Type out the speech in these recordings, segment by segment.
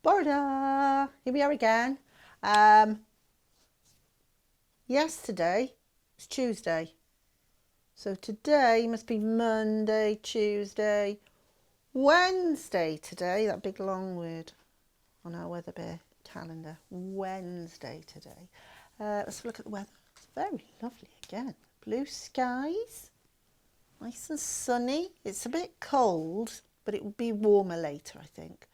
Border, here we are again. Yesterday was Tuesday, so today must be Monday, Tuesday, Wednesday today, that big long word on our Weather Bear calendar. Wednesday today. Let's look at the weather. It's very lovely again. Blue skies, nice and sunny. It's a bit cold, but it will be warmer later, I think.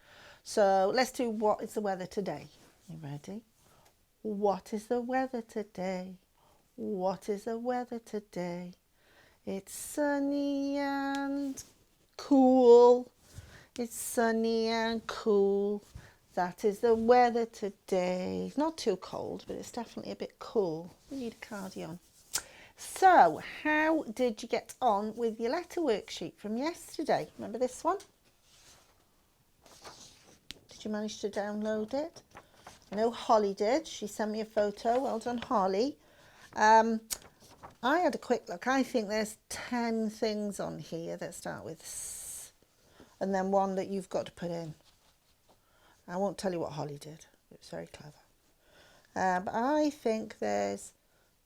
So let's do what is the weather today. You ready? What is the weather today? What is the weather today? It's sunny and cool. It's sunny and cool. That is the weather today. It's not too cold, but it's definitely a bit cool. You need a cardigan. So, how did you get on with your letter worksheet from yesterday? Remember this one? Did you manage to download it? I know Holly did. She sent me a photo. Well done, Holly. I had a quick look. I think there's 10 things on here that start with S, and then one that you've got to put in. I won't tell you what Holly did. It was very clever. But I think there's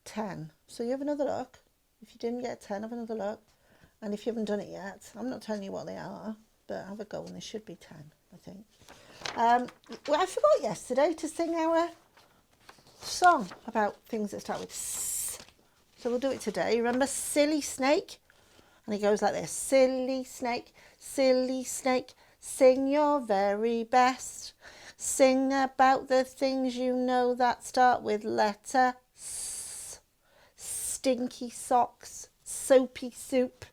10. So you have another look. If you didn't get 10, have another look. And if you haven't done it yet, I'm not telling you what they are, but have a go, and there should be 10, I think. Well, I forgot yesterday to sing our song about things that start with S. So we'll do it today. Remember Silly Snake? And it goes like this. Silly snake, sing your very best. Sing about the things you know that start with letter S. Stinky socks, soapy soup,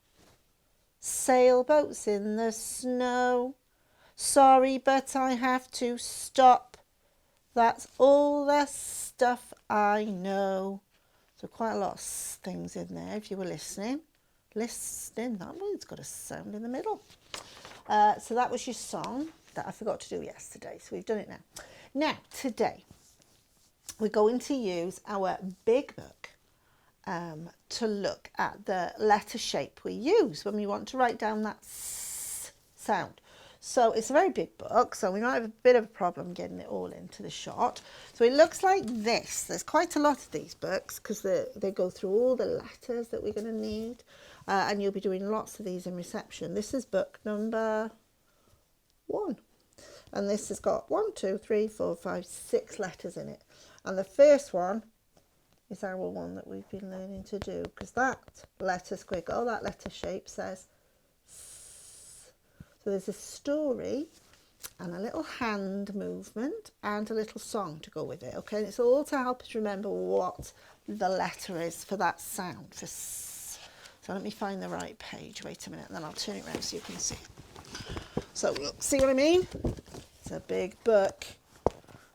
sailboats in the snow. Sorry, but I have to stop. That's all the stuff I know. So quite a lot of things in there if you were listening. That one's got a sound in the middle. So that was your song that I forgot to do yesterday. So we've done it now. Now, today, we're going to use our big book to look at the letter shape we use when we want to write down that S sound. So it's a very big book, so we might have a bit of a problem getting it all into the shot. So it looks like this. There's quite a lot of these books because they go through all the letters that we're going to need. And you'll be doing lots of these in reception. This is book number 1. And this has got 1, 2, 3, 4, 5, 6 letters in it. And the first one is our one that we've been learning to do, because that letter squiggle, that letter shape says S. So there's a story and a little hand movement and a little song to go with it. Okay, and it's all to help us remember what the letter is for that sound, for S. So let me find the right page. Wait a minute, and then I'll turn it around so you can see. So see what I mean? It's a big book.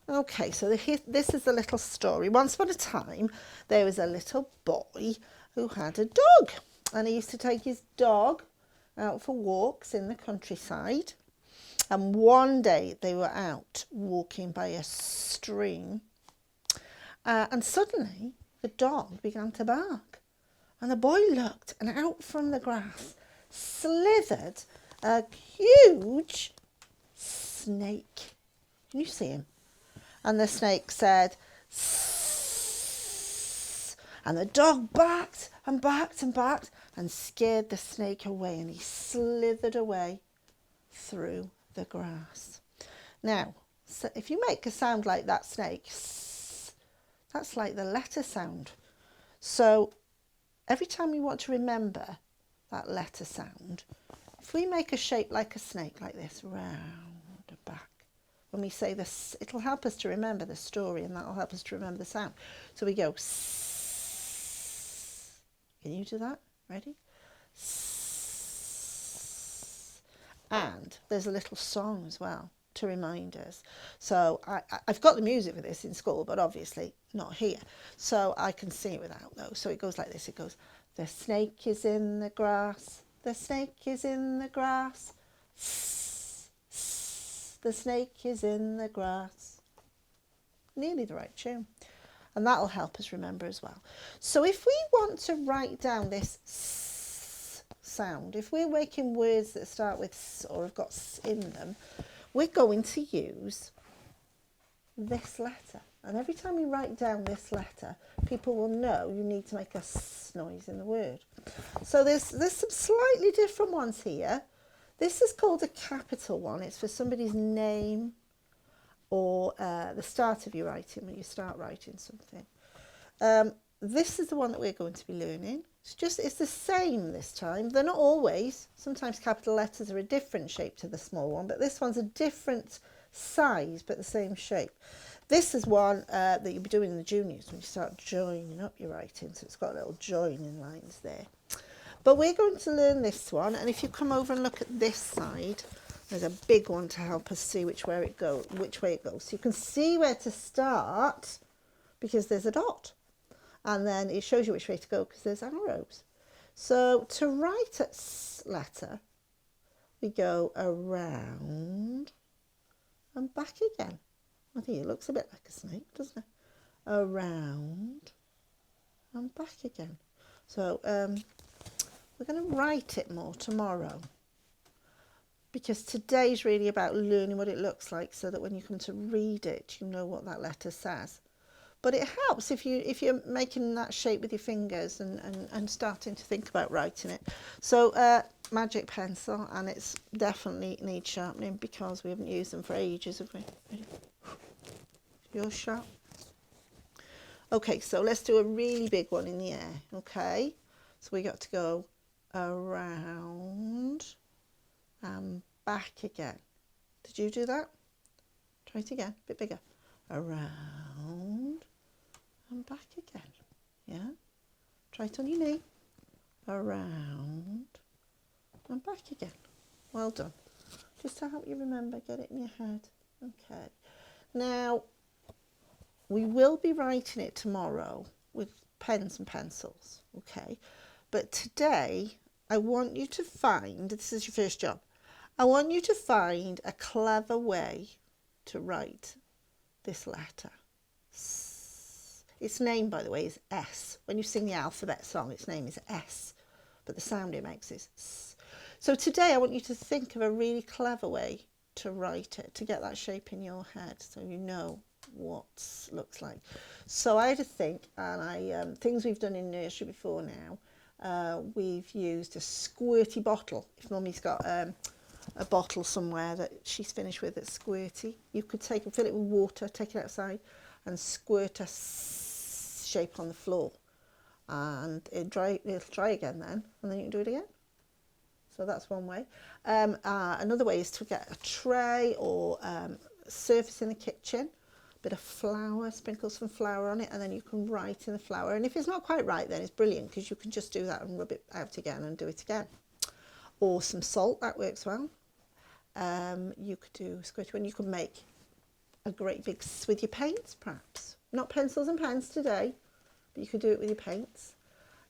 Okay, so this is the little story. Once upon a time, there was a little boy who had a dog. And he used to take his dog out for walks in the countryside. And one day they were out walking by a stream. And suddenly the dog began to bark. And the boy looked, and out from the grass slithered a huge snake. Can you see him? And the snake said, "Sss." And the dog barked and barked and barked and scared the snake away, and he slithered away through the grass. Now, so if you make a sound like that snake, sss, that's like the letter sound. So every time you want to remember that letter sound, if we make a shape like a snake, like this, round and back, when we say this, it'll help us to remember the story, and that'll help us to remember the sound. So we go S. Can you do that? Ready? S. And there's a little song as well to remind us. So I've got the music for this in school, but obviously not here. So I can sing it without those. So it goes like this. It goes, the snake is in the grass. The snake is in the grass. The snake is in the grass. Nearly the right tune. And that'll help us remember as well. So if we want to write down this S sound, if we're making words that start with S or have got S in them, we're going to use this letter. And every time you write down this letter, people will know you need to make a S noise in the word. So there's some slightly different ones here. This is called a capital one. It's for somebody's name or the start of your writing, when you start writing something. This is the one that we're going to be learning. It's the same this time. They're not always. Sometimes capital letters are a different shape to the small one, but this one's a different size but the same shape. This is one that you'll be doing in the juniors when you start joining up your writing. So it's got little joining lines there. But we're going to learn this one, and if you come over and look at this side, there's a big one to help us see which way it goes. So you can see where to start because there's a dot. And then it shows you which way to go because there's arrows. So to write a S letter, we go around and back again. I think it looks a bit like a snake, doesn't it? Around and back again. So we're going to write it more tomorrow, because today's really about learning what it looks like so that when you come to read it, you know what that letter says. But it helps if you're making that shape with your fingers and starting to think about writing it. So magic pencil, and it's definitely needs sharpening because we haven't used them for ages, have we? Yours sharp? Okay, so let's do a really big one in the air, okay? So we got to go around and back again. Did you do that? Try it again, a bit bigger. Around and back again. Yeah? Try it on your knee. Around and back again. Well done. Just to help you remember, get it in your head. Okay. Now, we will be writing it tomorrow with pens and pencils, okay? But today, I want you to find, this is your first job, I want you to find a clever way to write this letter. Its name, by the way, is S. When you sing the alphabet song, its name is S, but the sound it makes is S. So today I want you to think of a really clever way to write it, to get that shape in your head so you know what looks like. So I had to think, and things we've done in nursery before now, we've used a squirty bottle. If Mummy's got a bottle somewhere that she's finished with that's squirty, you could take and fill it with water, take it outside and squirt a shape on the floor, and it'll dry again then, and then you can do it again. So that's one way. Another way is to get a tray or surface in the kitchen, a bit of flour, sprinkle some flour on it, and then you can write in the flour. And if it's not quite right, then it's brilliant because you can just do that and rub it out again and do it again. Or some salt, that works well. You could do squishy one. You could make a great big with your paints, perhaps. Not pencils and pens today, but you could do it with your paints.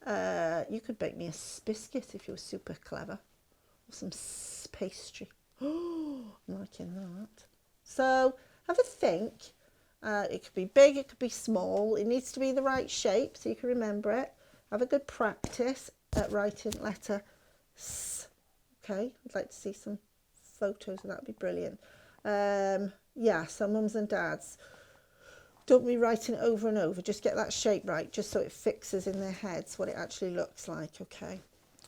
You could bake me a biscuit if you were super clever, or some pastry. Oh, I'm liking that. So have a think. It could be big, it could be small. It needs to be the right shape so you can remember it. Have a good practice at writing letter S. Okay, I'd like to see some photos of that. Would be brilliant. Yeah, so mums and dads, don't be writing it over and over. Just get that shape right, just so it fixes in their heads what it actually looks like, okay?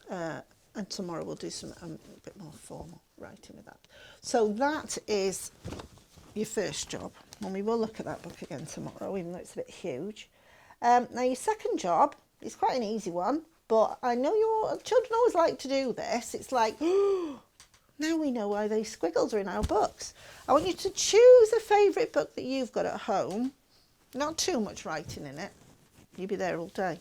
And tomorrow we'll do some a bit more formal writing with that. So that is your first job, and we will look at that book again tomorrow, even though it's a bit huge. Now your second job is quite an easy one, but I know your children always like to do this. It's like, now we know why these squiggles are in our books. I want you to choose a favourite book that you've got at home. Not too much writing in it. You'll be there all day.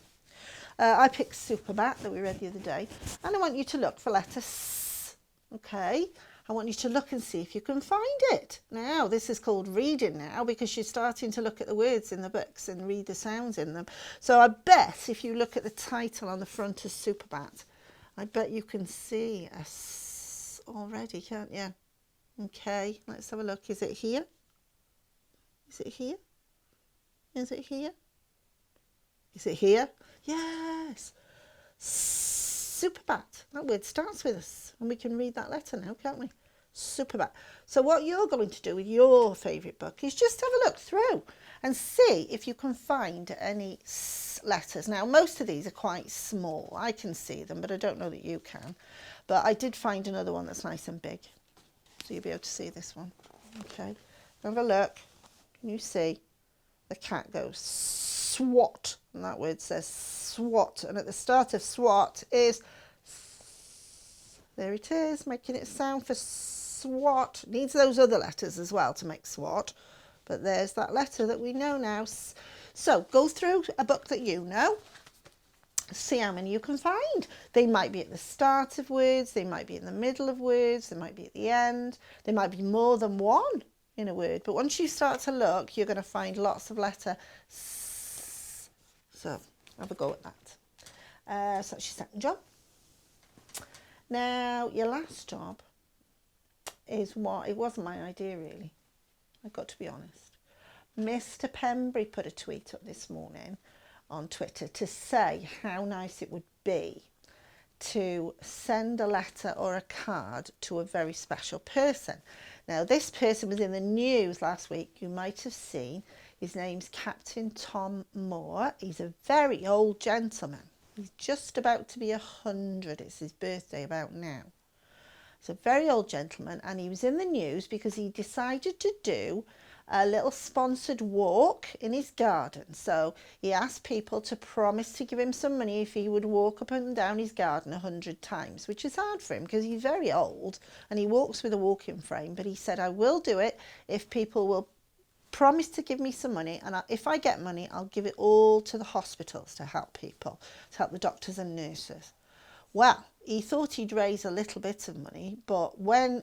I picked Superbat that we read the other day, and I want you to look for letter S. Okay? I want you to look and see if you can find it. Now, this is called reading now because you're starting to look at the words in the books and read the sounds in them. So I bet if you look at the title on the front of Superbat, I bet you can see a S already, can't you? Okay, let's have a look. Is it here? Is it here? Is it here? Is it here? Yes. Superbat. That word starts with us, and we can read that letter now, can't we? Superb. So what you're going to do with your favourite book is just have a look through and see if you can find any letters. Now, most of these are quite small. I can see them, but I don't know that you can. But I did find another one that's nice and big. So you'll be able to see this one. Okay. Have a look. Can you see? The cat goes SWAT. And that word says SWAT. And at the start of SWAT is... There it is, making it sound for SWAT. Needs those other letters as well to make SWAT. But there's that letter that we know now. So go through a book that you know. See how many you can find. They might be at the start of words. They might be in the middle of words. They might be at the end. There might be more than one in a word. But once you start to look, you're going to find lots of letter S. So have a go at that. So that's your second job. Now, your last job is what, it wasn't my idea really. I've got to be honest. Mr. Pembury put a tweet up this morning on Twitter to say how nice it would be to send a letter or a card to a very special person. Now, this person was in the news last week. You might have seen. His name's Captain Tom Moore. He's a very old gentleman. He's just about to be 100. It's his birthday about now. He's a very old gentleman, and he was in the news because he decided to do a little sponsored walk in his garden. So he asked people to promise to give him some money if he would walk up and down his garden 100 times, which is hard for him because he's very old and he walks with a walking frame. But he said, I will do it if people will promise to give me some money, and if I get money, I'll give it all to the hospitals to help people, to help the doctors and nurses. Well, he thought he'd raise a little bit of money, but when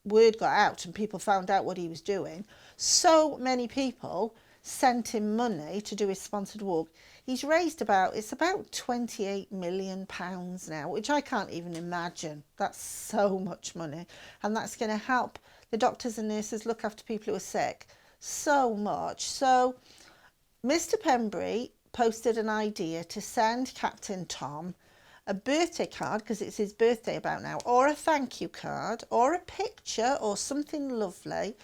word got out and people found out what he was doing, so many people sent him money to do his sponsored walk. He's raised it's about £28 million now, which I can't even imagine. That's so much money. And that's going to help the doctors and nurses look after people who are sick so much. So Mr. Pembury posted an idea to send Captain Tom a birthday card, because it's his birthday about now, or a thank you card, or a picture, or something lovely.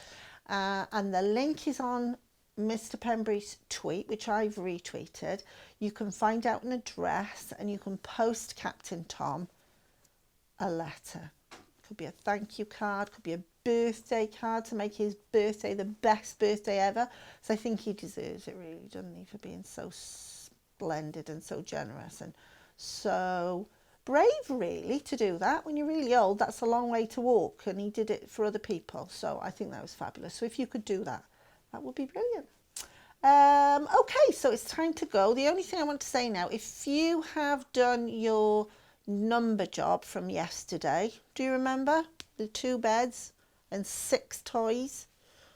And the link is on Mr. Pembury's tweet, which I've retweeted. You can find out an address and you can post Captain Tom a letter. Could be a thank you card, could be a birthday card to make his birthday the best birthday ever. So I think he deserves it really, doesn't he, for being so splendid and so generous and so brave really to do that. When you're really old, that's a long way to walk, and he did it for other people. So I think that was fabulous. So if you could do that, that would be brilliant. Okay, so it's time to go. The only thing I want to say now, if you have done your number job from yesterday, do you remember the 2 beds and 6 toys,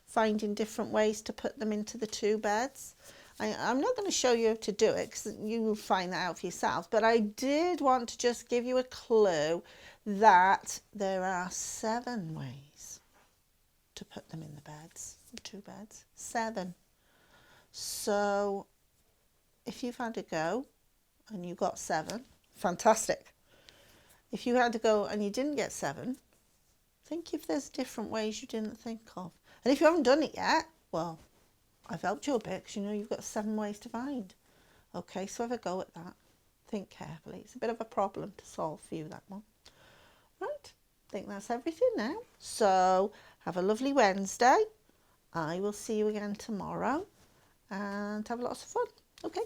finding different ways to put them into the 2 beds? I'm not going to show you how to do it because you will find that out for yourself, but I did want to just give you a clue that there are 7 ways to put them in the beds, the 2 beds, 7. So if you've had a go and you got 7, fantastic. If you had to go and you didn't get 7, think if there's different ways you didn't think of. And if you haven't done it yet, well, I've helped you a bit because you know you've got 7 ways to find. Okay, so have a go at that. Think carefully. It's a bit of a problem to solve for you, that one. Right, I think that's everything now. So have a lovely Wednesday. I will see you again tomorrow and have lots of fun. Okay.